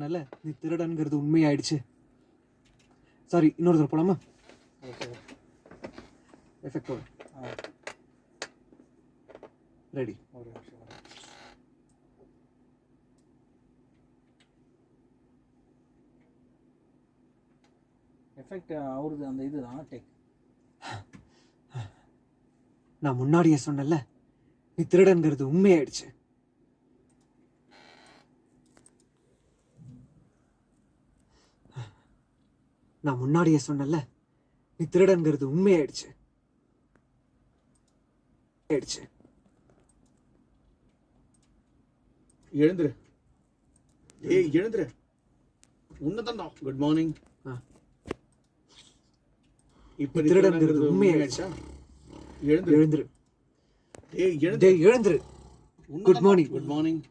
நல்ல நீ திருடன்கிறது உண்மையாயிடுச்சு. சாரி, இன்னொரு தடவை போலாமா? Effect ready. எஃபெக்ட் அவருது அந்த இதுதான் டேக். நான் முன்னாடியே சொன்னல நீ திருடன்கிறது உண்மையாயிடுச்சு. நான் முன்னாடியே சொன்னல நீ திருடன்கிறது உண்மையாயிடுச்சு. எழுந்துரு. ஏய் எழுந்துரு. உன்னதான்டா. Good morning. இப்ப திருடன்கிறது உண்மையாயிடுச்சா? எழுந்துரு. எழுந்துரு. ஏய் எழுந்துரு. எழுந்துரு. Good morning. Good morning.